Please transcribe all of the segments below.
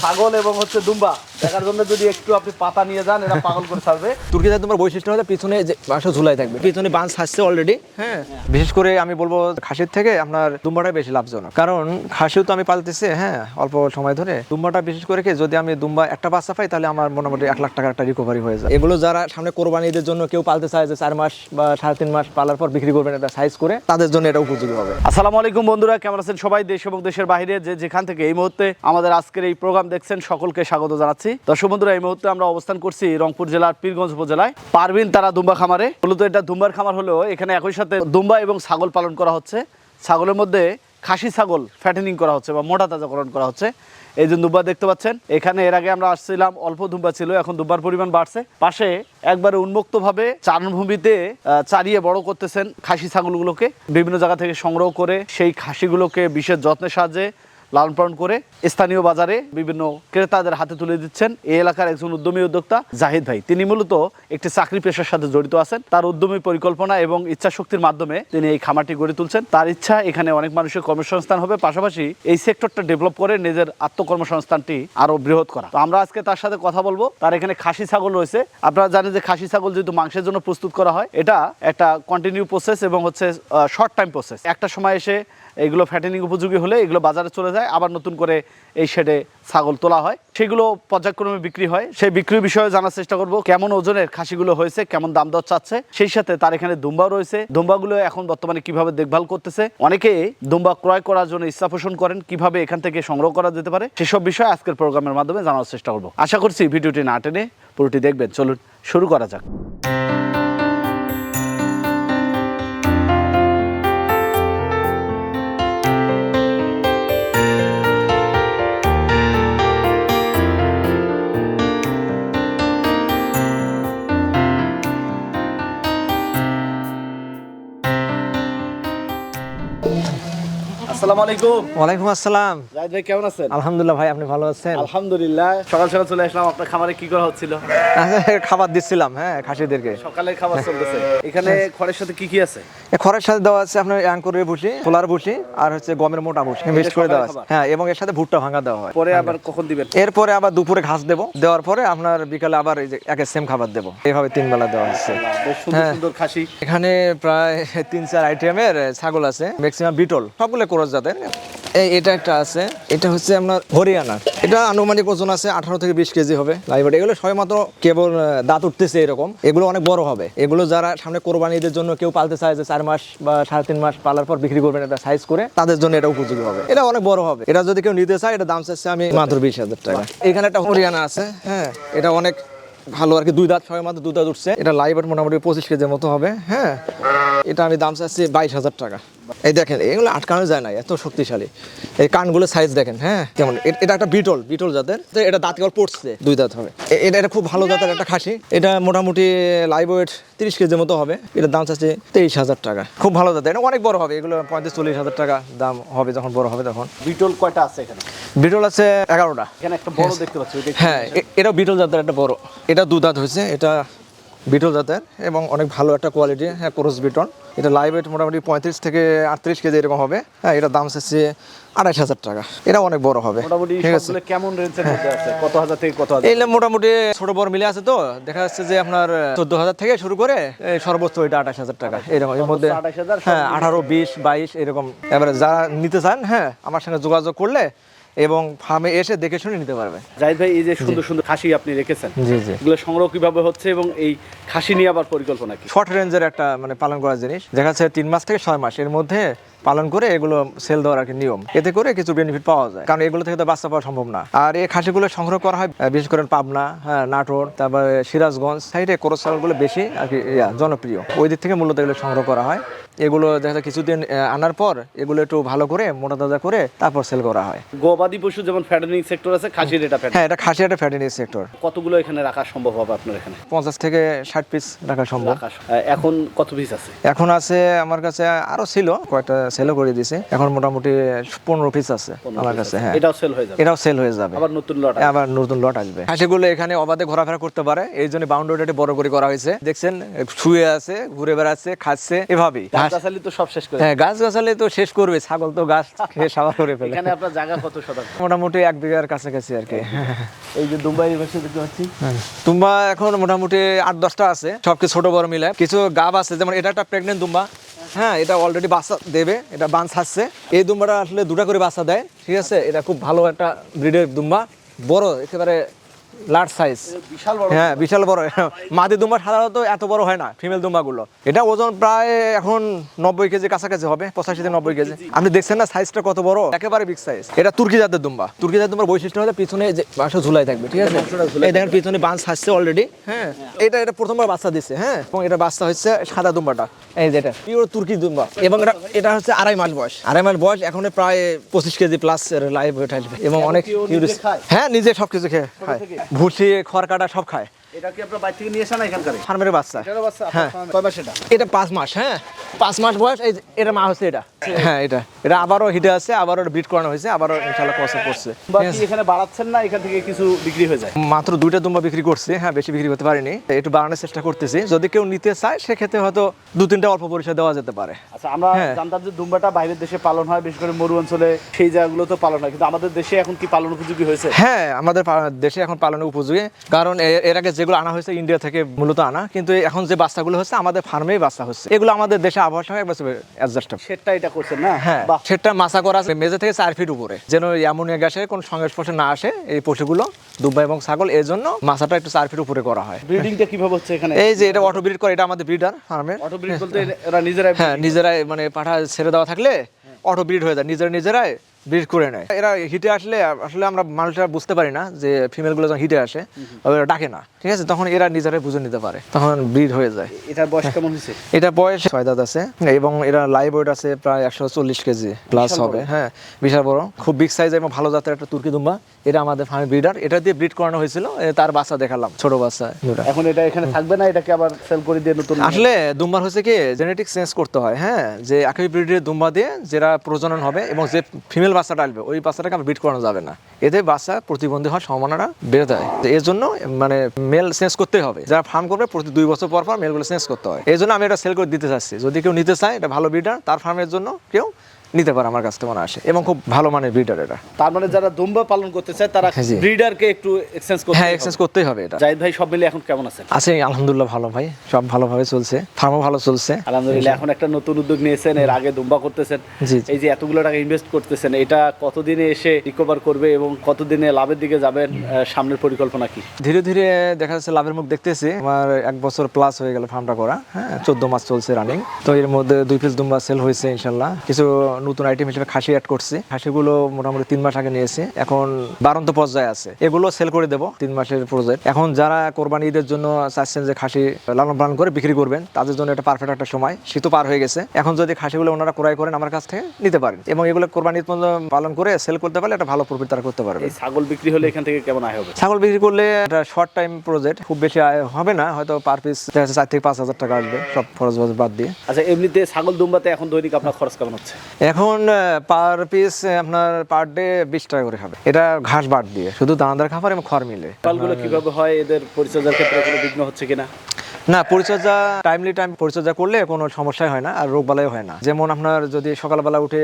ছাগল এবং হচ্ছে দুম্বা দেখার জন্য যদি একটু আপনি পাতা নিয়ে যান, এরা পাগল করে ছাড়বে। তুর্কি জাতের দুম্বার বৈশিষ্ট্য হচ্ছে পিছনে যে মাংস ঝুলাই থাকবে, পিছনে বাঁশ আসছে অলরেডি। হ্যাঁ, বিশেষ করে আমি বলবো খাসির থেকে আপনার দুম্বাটাই বেশি লাভজনক, কারণ খাসিও তো আমি পালতেছি হ্যাঁ অল্প সময় ধরে। দুম্বাটা বিশেষ করে কি, যদি আমি দুম্বা একটা বাচ্চা পাই তাহলে আমার মোটামুটি 1 লাখ টাকা একটা রিকভারি হয়ে যায়। এগুলো যারা সামনে কোরবানিদের জন্য কেউ পালতে চায় যে 4 মাস বা 3.5 মাস পালার পর বিক্রি করবেন এটা সাইজ করে, তাদের জন্য এটা উপযোগী হবে। আসসালামু আলাইকুম বন্ধুরা, কেমন আছেন সবাই? দেশ এবং দেশের বাইরে যে যেখান থেকে এই মুহূর্তে আমাদের আজকের এই প্রোগ্রাম দেখছেন সকলকে স্বাগত জানাচ্ছি। দর্শক বন্ধুরা, এই মুহূর্তে আমরা অবস্থান করছি রংপুর জেলার পীরগঞ্জ উপজেলায় পারভিন তারা দুম্বা খামারে। মূলত এটা দুম্বার খামার হলেও এখানে একই সাথে দুম্বা এবং ছাগল পালন করা হচ্ছে। ছাগলের মধ্যে খাসি ছাগল ফ্যাটেনিং করা হচ্ছে বা মোটা তাজাকরণ করা হচ্ছে। এই যে দুম্বা দেখতে পাচ্ছেন, এখানে এর আগে আমরা আসছিলাম অল্প দুম্বা ছিল, এখন দুম্বার পরিমাণ বাড়ছে। পাশে একবারে উন্মুক্তভাবে চারণভূমিতে চারিয়ে বড় করতেছেন খাসি ছাগলগুলোকে। বিভিন্ন জায়গা থেকে সংগ্রহ করে সেই খাসিগুলোকে বিশেষ যত্নের সাহায্যে লালন পালন করে স্থানীয় বাজারে বিভিন্ন ক্রেতাদের হাতে তুলে দিচ্ছেন এই এলাকার একজন উদ্যমী উদ্যোক্তা জাহিদ ভাই। তিনি মূলত একটি চাকরি পেশার সাথে জড়িত আছেন। তার উদ্যমী পরিকল্পনা এবং ইচ্ছা শক্তির মাধ্যমে তিনি এই খামারটি গড়ে তুলছেন। তার ইচ্ছা এখানে অনেক মানুষের কর্মসংস্থান হবে, পাশাপাশি এই সেক্টরটা ডেভেলপ করে নিজের আত্মকর্মসংস্থানটি আরো বৃহৎ করা। তো আমরা আজকে তার সাথে কথা বলবো। তার এখানে খাসি ছাগল রয়েছে। আপনারা জানেন যে খাসি ছাগল যেহেতু মাংসের জন্য প্রস্তুত করা হয়, এটা একটা কন্টিনিউ প্রসেস এবং হচ্ছে শর্ট টাইম প্রসেস। একটা সময় এসে এগুলো ফ্যাটেনিং উপযোগী হলে এগুলো বাজারে চলে যায়, আবার নতুন করে এই শেডে ছাগল তোলা হয়, সেগুলো পর্যায়ক্রমে বিক্রি হয়। সেই বিক্রির বিষয়ে জানার চেষ্টা করব, কেমন ওজনের খাসিগুলো হয়েছে, কেমন দাম দর চাচ্ছে। সেই সাথে তার এখানে দুম্বা রয়েছে, দুম্বাগুলো এখন বর্তমানে কিভাবে দেখভাল করতেছে, অনেকে দুম্বা ক্রয় করার জন্য ইচ্ছা পোষণ করেন, কিভাবে এখান থেকে সংগ্রহ করা যেতে পারে, সেসব বিষয় আজকের প্রোগ্রামের মাধ্যমে জানার চেষ্টা করব। আশা করছি ভিডিওটি না টেনে পুরোটি দেখবেন। চলুন শুরু করা যাক। আসসালামু আলাইকুম। ওয়ালাইকুম আসসালাম। জাহিদ ভাই কেমন আছেন? আলহামদুলিল্লাহ ভাই, আপনি ভালো আছেন? আলহামদুলিল্লাহ। সকাল সকাল চলে আসলাম আপনার খামারে, কি করা হচ্ছিল? খাবার দিচ্ছিলাম হ্যাঁ খাসিদেরকে। সকালে খাবার চলতেছে। এখানে খড়ের সাথে কি কি আছে? খড়ের সাথে দেওয়া আছে আপনার অ্যাঙ্করের ভুসি, ছোলার ভুসি, আর হচ্ছে গমের মোটা ভুসি মিক্স করে দেওয়া আছে। হ্যাঁ, এবং এর সাথে ভুট্টা ভাঙা দেওয়া হয়। পরে আবার কখন দিবেন? এরপরে আবার দুপুরে ঘাস দেবো, দেওয়ার পরে আপনার বিকালে আবার এই যে একের সেম খাবার দেবো। এইভাবে 3 বেলা দেওয়া হচ্ছে। বেশ সুন্দর সুন্দর খাসি। এখানে প্রায় 3-4 আইটেমের ছাগল আছে, ম্যাক্সিমাম বিটল, সবগুলো ক্রস জাতের। এটা একটা আছে, এটা হচ্ছে আপনার হরিয়ানা। এটা আনুমানিক ওজন আছে 18 থেকে 20 কেজি হবে। লাইভেট এগুলো সবেমাত্র কেবল দাঁত উঠতেছে এরকম, এগুলো অনেক বড় হবে। এগুলো যারা সামনে কোরবানিদের জন্য কেউ পালতে চায় যে 4 মাস বা 3.5 মাস পালার পর বিক্রি করবেন এটা সাইজ করে, তাদের জন্য এটা উপযোগী হবে। এটা অনেক বড় হবে। এটা যদি কেউ নিতে চায়, এটা দাম চাচ্ছে আমি মাত্র 20,000 টাকা। এখানে একটা হরিয়ানা আছে, হ্যাঁ এটা অনেক ভালো আর কি, 2 দাঁত, সবেমাত্র 2 দাঁত উঠছে। এটা লাইভেট মোটামুটি 25 কেজির মতো হবে। হ্যাঁ, এটা আমি দাম চাচ্ছি 22,000 টাকা। এই দেখেন, এগুলো আটকানো যায় না, এত শক্তিশালী। এই কানগুলো সাইজ দেখেন, হ্যাঁ কেমন। এটা একটা বিটল জাতের, এটা দাঁত কেবল পড়ছে, 2 দাঁত হবে। এটা খুব ভালো জাতের একটা খাসি। এটা মোটামুটি লাইভ ওয়েট 30 কেজির মতো হবে। এটার দাম চাচ্ছে 23,000 টাকা। খুব ভালো জাতের, এটা অনেক বড় হবে। এগুলো 35-40,000 টাকা দাম হবে যখন বড় হবে তখন। বিটল কয়টা আছে এখানে? বিটল আছে 11টা। এখানে একটা বড় দেখতে পাচ্ছি। হ্যাঁ, এটাও বিটল জাতের একটা বড়। এটা 2 দাঁত হয়েছে, এটা বিটল জাতের এবং অনেক ভালো একটা কোয়ালিটি। হ্যাঁ, ক্রস বিটল। এটা লাইভ ওয়েট মোটামুটি 35 থেকে 38 কেজি এরকম হবে। হ্যাঁ, এটার দাম চাচ্ছে 28,000 টাকা। এটা অনেক বড় হবে। মোটামুটি সবগুলো কেমন রেঞ্জের মধ্যে আছে? কত হাজার থেকে কত হাজার? এইগুলো মোটামুটি ছোট বড় মিলে আছে, তো দেখা যাচ্ছে যে আপনার 14,000 থেকে শুরু করে সর্বোচ্চ এটা 28,000 টাকা এরকম। এর মধ্যে 28,000, হ্যাঁ 18, 20, 22 এরকম। এবারে যারা নিতে চান, হ্যাঁ আমার সঙ্গে যোগাযোগ করলে এবং ফার্মে এসে দেখে শুনে নিতে পারবে। জাহিদ ভাই, এই যে সুন্দর সুন্দর খাসি আপনি রেখেছেন, জি জি, এগুলো সংগ্রহ কিভাবে হচ্ছে এবং এই খাসি নিয়ে আবার পরিকল্পনা কি? শর্ট রেঞ্জের একটা মানে পালন করার জিনিস, দেখা যাচ্ছে 3 মাস থেকে 6 মাস এর মধ্যে পালন করে এগুলো সেল দেওয়ার আর কি নিয়ম। এতে করে কিছু বেনিফিট পাওয়া যায়, কারণ এগুলো থেকে তো বাচ্চা পাওয়া সম্ভব না। আর এই খাসিগুলো সংগ্রহ করা হয় বিশেষ করে পাবনা, হ্যাঁ নাটোর, তারপরে সিরাজগঞ্জ সাইডে ক্রস ছাগলগুলো বেশি আর কি জনপ্রিয়। ওই দিক থেকে মূলত এগুলো সংগ্রহ করা হয়। এগুলো দেখা যায় কিছুদিন আনার পর এগুলো একটু ভালো করে মোটা তাজা করে তারপর সেল করা হয়। গবাদি পশু যেমন ফ্যাটেনিং সেক্টর আছে, খাসির এটা হ্যাঁ, এটা খাসি একটা ফ্যাটেনিং সেক্টর। কতগুলো এখানে রাখা সম্ভব হবে আপনার এখানে? 50 থেকে 60 পিস রাখা সম্ভব। এখন কত পিস আছে? এখন আছে আমার কাছে, আরো ছিল কয়েকটা সেলও করে দিয়েছি, এখন মোটামুটি 15 পিস আছে আমার কাছে। হ্যাঁ, এটাও সেল হয়ে যাবে, এটাও সেল হয়ে যাবে, আবার নতুন লট আবার নতুন লট আসবে। খাসিগুলো এখানে অবাধে ঘোরাফেরা করতে পারে, এই জন্য বাউন্ডারিটা বড় করে করা হয়েছে। দেখছেন শুয়ে আছে, ঘুরে বেড়াচ্ছে, খাচ্ছে, এভাবেই। গাছগাছালি তো সব শেষ করে, হ্যাঁ, গাছ গাছালি তো শেষ করবে, ছাগল তো গাছ খেয়ে সাবার করে ফেলে। এখানে আপনার জায়গা কত শতাংশ? মোটামুটি 1 বিঘার কাছাকাছি আর কি। এই যে দুবাই ভাষা দেখতে পাচ্ছি, তুম্বা এখন মোটামুটি 8-10টা আছে, সবকিছু ছোট বড় মিলে। কিছু গাব আছে, যেমন এটা একটা প্রেগনেন্ট দুম্বা। হ্যাঁ, এটা অলরেডি বাচ্চা দেবে, এটা বান ছাড়ছে। এই দুম্বাটা আসলে 2টা করে বাচ্চা দেয়, ঠিক আছে। এটা খুব ভালো একটা ব্রিডের দুম্বা, বড় একেবারে লার্জ সাইজ, বিশাল বড়। হ্যাঁ বিশাল বড়। মাদি দুম্বা সাধারণত এত বড় হয় না, ফিমেল দুম্বাগুলো। এটা ওজন প্রায় এখন 90 কেজি কাছাকাছি হবে, 85 থেকে 90 কেজি। আপনি দেখছেন না সাইজটা কত বড়, একেবারে বিগ সাইজ। এটা তুর্কি জাতের দুম্বা। তুর্কি জাতের দুম্বার বৈশিষ্ট্য হলো পিছনে যে বাসা ঝুলাই থাকবে, ঠিক আছে। এই দেখেন পিছনে বাঁশ ছাড়ছে অলরেডি। হ্যাঁ, এটা প্রথমবার বাচ্চা দিচ্ছে। হ্যাঁ, এবং এটা বাচ্চা হচ্ছে সাদা দুম্বাটা, এই যেটা পিওর তুর্কি দুম্বা। এবং এটা হচ্ছে 2.5 মাস বয়স। 2.5 মাস বয়স, এখন প্রায় 25 কেজি প্লাস লাইভ ওয়েট আসবে। এবং অনেক হ্যাঁ, নিজে সবকিছু খায়, ভুসি খড় কাটা সব খায়। এটা কি আপনার বাইরে থেকে নিয়ে আসা না এখানকার? ফার্মের বাচ্চা। এটারও বাচ্চা? হ্যাঁ। কয় মাস এটা? এটা 5 মাস। হ্যাঁ, 5 মাস বয়স। এই যে এটা মা হচ্ছে এটা। হ্যাঁ, এটা আবারও হিটে আছে, আবারও ব্রিড করানো হয়েছে, আবারও ইনশাআল্লাহ কসা করছে। বাকি এখানে বাড়াচ্ছেন না, এখান থেকে কিছু বিক্রি হয়ে যায়? মাত্র 2টা দুম্বা বিক্রি করছে। হ্যাঁ, বেশি বিক্রি করতে পারিনি, একটু বাড়ানোর চেষ্টা করতেছি। যদি কেউ নিতে চায় সেক্ষেত্রে হয়তো 2-3টা অল্প পরিসরে দেওয়া যেতে পারে। আচ্ছা, আমরা জানতাম যে দুম্বাটা বাইরের দেশে পালন হয়, বিশেষ করে মরু অঞ্চলে, সেই জায়গাগুলো তো পালন হয়, কিন্তু আমাদের দেশে এখন কি পালন উপযোগী হয়েছে? হ্যাঁ, আমাদের দেশে এখন পালনের উপযোগী, কারণ এর আগে যেগুলো আনা হয়েছে ইন্ডিয়া থেকে মূলত আনা, কিন্তু এখন যে বাচ্চাগুলো হচ্ছে আমাদের ফার্মেই বাচ্চা হচ্ছে। এগুলো আমাদের দেশে আবহাওয়ার সঙ্গে অ্যাডজাস্ট। সেটা এটা করছেন না? হ্যাঁ, সেটা মাছা করা আছে মেঝে থেকে 4 ফিট উপরে, যেন অ্যামোনিয়া গ্যাসের কোনো সংস্পর্শে না আসে এই পশুগুলো, দুম্বা এবং ছাগল। এর জন্য মাছাটা একটু 4 ফিট উপরে করা হয়। ব্রিডিংটা কিভাবে হচ্ছে এখানে? এই যে এটা অটো ব্রিড করে, এটা আমাদের ব্রিডার ফার্মের। অটো ব্রিড বলতে এরা নিজেরাই? হ্যাঁ, নিজেরাই, মানে পাঠা ছেড়ে দেওয়া থাকলে অটো ব্রিড হয়ে যায়, নিজেরাই ব্রিড করে নেয়। এরা হিটে আসলে আমরা মানুষরা বুঝতে পারি না যে ফিমেলগুলো যখন হিটে আসে ওরা ডাকে না, ঠিক আছে, তখন এরা নিজেরাই বুঝে নিতে পারে, তখন ব্রিড হয়ে যায়। এটার বয়স কেমন হয়েছে? এটা বয়স 6 দাঁত আছে, এবং এরা লাইভ ওয়েট আছে প্রায় 140 কেজি প্লাস হবে। হ্যাঁ, বিশাল বড়, খুব বিগ সাইজ এবং ভালো জাতের একটা তুর্কি দুম্বা। এটা আমাদের ফার্মে ব্রিডার, এটা দিয়ে ব্রিড করানো হয়েছিল। তার বাচ্চা দেখালাম, ছোট বাচ্চা। এখন এটা এখানে থাকবে না, এটাকে আবার সেল করে দিয়ে নতুন? আসলে দুম্বার হচ্ছে কি জেনেটিক চেঞ্জ করতে হয়। হ্যাঁ, যে একই ব্রিডের দুম্বা দিয়ে যেটা প্রজনন হবে এবং যে ফিমেল বাচ্চাটা আসবে ওই বাচ্চাটাকে ব্রিড করানো যাবে না, এতে বাচ্চা প্রতিবন্ধী হওয়ার সম্ভাবনাটা বেড়ে যায়। এর জন্য মানে মেল চেঞ্জ করতেই হবে। যারা ফার্ম করবে প্রতি 2 বছর পর মেলগুলো চেঞ্জ করতে হয়। এই জন্য আমি এটা সেল করে দিতে চাচ্ছি। যদি কেউ নিতে চায়, এটা ভালো ব্রিডার, তার ফার্মের জন্য কেউ নিতে পারে আমার কাছ থেকে মনে আসে, এবং খুব ভালো মানের ব্রিডার এটা। তার মানে যারা দুম্বা পালন করতে চায় তারা ব্রিডারকে একটু এক্সচেঞ্জ করতে? হ্যাঁ, এক্সচেঞ্জ করতেই হবে এটা। জাহিদ ভাই, সব মিলে এখন কেমন আছেন? আছে আলহামদুলিল্লাহ, ভালো ভাই, সব ভালোভাবে চলছে, ফার্মও ভালো চলছে আলহামদুলিল্লাহ। এখন একটা নতুন উদ্যোগ নিয়েছেন, এর আগে দুম্বা করতেছেন, জি। এই যে এতগুলো টাকা ইনভেস্ট করতেছেন, এটা কতদিনে এসে রিকভার করবে এবং কতদিনে লাভের দিকে যাবেন? সামনের পরিকল্পনা কি? ধীরে ধীরে দেখা যাচ্ছে লাভের মুখ দেখতেছি। আমার 1 বছর প্লাস হয়ে গেল ফার্মটা করা। হ্যাঁ, 14 মাস চলছে রানিং। তো এর মধ্যে 2 পিস দুম্বা সেল হয়েছে ইনশাল্লাহ। কিছু নতুন আইটেম হিসেবে খাসি অ্যাড করছি। খাসিগুলো মোটামুটি 3 মাস আগে নিয়েছি, এখন বাড়ন্ত পর্যায়ে আছে। এগুলো সেল করে দেবো 3 মাসের প্রজেক্ট। এখন যারা কোরবানি ঈদের জন্য চাচ্ছেন যে খাসি লালন পালন করে বিক্রি করবেন, তাদের জন্য এটা পারফেক্ট একটা সময়। শীতও পার হয়ে গেছে, এখন যদি খাসিগুলো ওনারা ক্রয় করেন আমার কাছ থেকে নিতে পারেন, এবং এগুলো কোরবানি ঈদ পর্যন্ত পালন করে সেল করতে পারলে একটা ভালো প্রফিট তারা করতে পারবে। এই ছাগল বিক্রি হলে এখান থেকে কেমন আয় হবে? ছাগল বিক্রি করলে একটা শর্ট টাইম প্রজেক্ট, খুব বেশি আয় হবে না, হয়তো পার পিস 4 থেকে 5 হাজার টাকা আসবে, সব খরচ বাদ দিয়ে। আচ্ছা, এমনিতে ছাগল দুম্বাতে এখন দৈনিক আপনার খরচ কেমন হচ্ছে? এখন পার পিস আপনার পার ডে 20 টাকা করে খাবে, এটা ঘাস বাদ দিয়ে, শুধু দানাদার খাবার এবং খড় মিলে। ছাগলগুলো কিভাবে হয়, এদের পরিচর্যার ক্ষেত্রে কোনো বিঘ্ন হচ্ছে কিনা? না, পরিচর্যা টাইমলি পরিচর্যা করলে কোনো সমস্যাই হয় না, আর রোগ বালাই হয় না। যেমন আপনার যদি সকালবেলা উঠে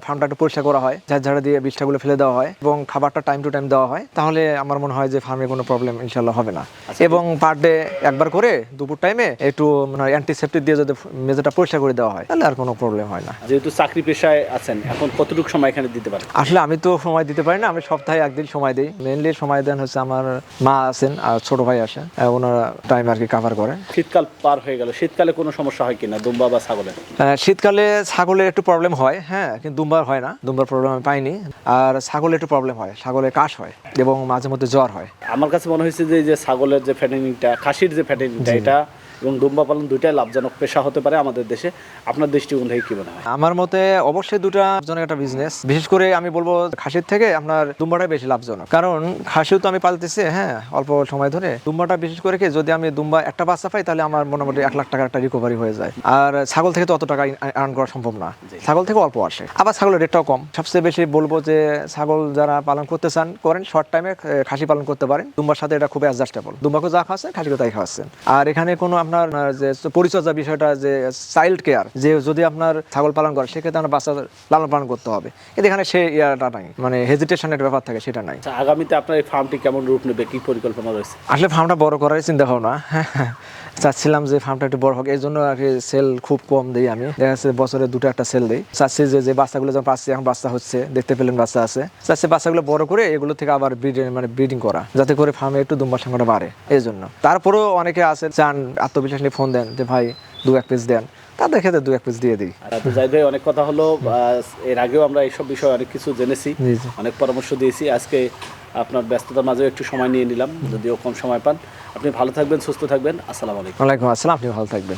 ফার্মটা একটু পরিষ্কার করা হয়, ঝাড় দিয়ে বিষ্ঠাগুলো ফেলে দেওয়া হয়, এবং খাবারটা টাইম টু টাইম দেওয়া হয়, তাহলে আমার মনে হয় যে ফার্মে কোনো প্রবলেম ইনশাল্লাহ হবে না। এবং পার ডে একবার করে দুপুর টাইমে একটু মানে অ্যান্টিসেপ্টিক দিয়ে যদি মেঝেটা পরিষ্কার করে দেওয়া হয়, তাহলে আর কোনো প্রবলেম হয় না। যেহেতু চাকরি পেশায় আছেন, এখন কতটুকু সময় এখানে দিতে পারেন? আসলে আমি তো সময় দিতে পারি না, আমি সপ্তাহে 1 দিন সময় দিই। মেইনলি সময় দেন হচ্ছে আমার মা আছেন আর ছোট ভাই আসে, ওনারা টাইম আর কি কাভার করে। শীতকাল পার হয়ে গেল, শীতকালে কোনো সমস্যা হয় কিনা দুম্বা বা ছাগলের? শীতকালে ছাগলের একটু প্রবলেম হয়, হ্যাঁ, কিন্তু দুম্বার হয় না, দুম্বার প্রবলেম আমি পাইনি। আর ছাগলের একটু প্রবলেম হয়, ছাগলের কাশ হয় এবং মাঝে মধ্যে জ্বর হয়। আমার কাছে মনে হয়েছে যে এই যে ছাগলের যে ফ্যাটেনিংটা, খাসির যে ফ্যাটেনিংটা, এটা এবং দুম্বা পালন দুইটাই লাভজনক পেশা হতে পারে আমাদের দেশে, আপনার দৃষ্টিকোণ থেকে কি মনে হয়? আমার মতে অবশ্যই দুটা লাভজনক একটা বিজনেস। বিশেষ করে আমি বলবো খাসির থেকে আপনার দুম্বাটাই বেশি লাভজনক, কারণ খাসিও তো আমি পালতেছি হ্যাঁ অল্প সময় ধরে। দুম্বাটা বিশেষ করে কি, যদি আমি দুম্বা একটা বাচ্চা পাই তাহলে আমার মোটামুটি 1 লাখ টাকার একটা রিকভারি হয়ে যায়। আর ছাগল থেকে তো অত টাকা আর্ন করা সম্ভব না, ছাগল থেকে অল্প আসে, আবার ছাগলের রেটটাও কম। সবচেয়ে বেশি বলবো যে ছাগল যারা পালন করতে চান করেন, শর্ট টাইমে খাসি পালন করতে পারেন। দুম্বার সাথে এটা খুব অ্যাডজাস্টেবল, দুম্বাকে যা খাওয়াচ্ছেন খাসিকে তাই খাওয়াচ্ছেন। আর এখানে কোনো আপনার যে পরিচর্যা বিষয়টা, যে চাইল্ড কেয়ার, যে যদি আপনার ছাগল পালন করে সেক্ষেত্রে আপনার বাচ্চা লালন পালন করতে হবে, কিন্তু এখানে সে ইয়াটা নাই, মানে হেজিটেশনের ব্যাপার থাকে, সেটা নাই। আচ্ছা, আগামীতে আপনার এই ফার্মটি কেমন রূপ নেবে, কি পরিকল্পনা রয়েছে? আসলে ফার্মটা বড় করার চিন্তা ভাবনা, চাচ্ছিলাম যে ফার্মটা একটু বড় হোক। এই জন্য আর কি সেল খুব কম দিই আমি, দেখা যাচ্ছে বছরে 2টা একটা সেল দিই। চাচ্ছি যে বাচ্চাগুলো যখন পাচ্ছি, এখন বাচ্চা হচ্ছে, দেখতে পেলেন বাচ্চা আছে, চাচ্ছি বাচ্চাগুলো বড় করে এগুলো থেকে আবার ব্রিডিং করা, যাতে করে ফার্মে একটু দুম্বার সংখ্যাটা বাড়ে। এই জন্য তারপরেও অনেকে আছে চান, আত্মবিশ্বাস নিয়ে ফোন দেন যে ভাই 2-1 পিস দেন, তাদের ক্ষেত্রে 2-1 পিস দিয়ে দিই। তো যাই ভাই, অনেক কথা হলো, এর আগেও আমরা এইসব বিষয়ে অনেক কিছু জেনেছি, জি, জি। অনেক পরামর্শ দিয়েছি। আজকে আপনার ব্যস্ততার মাঝেও একটু সময় নিয়ে নিলাম, যদিও কম সময় পান। আপনি ভালো থাকবেন, সুস্থ থাকবেন। আসসালামু আলাইকুম। ওয়ালাইকুম আসসালাম, আপনি ভালো থাকবেন।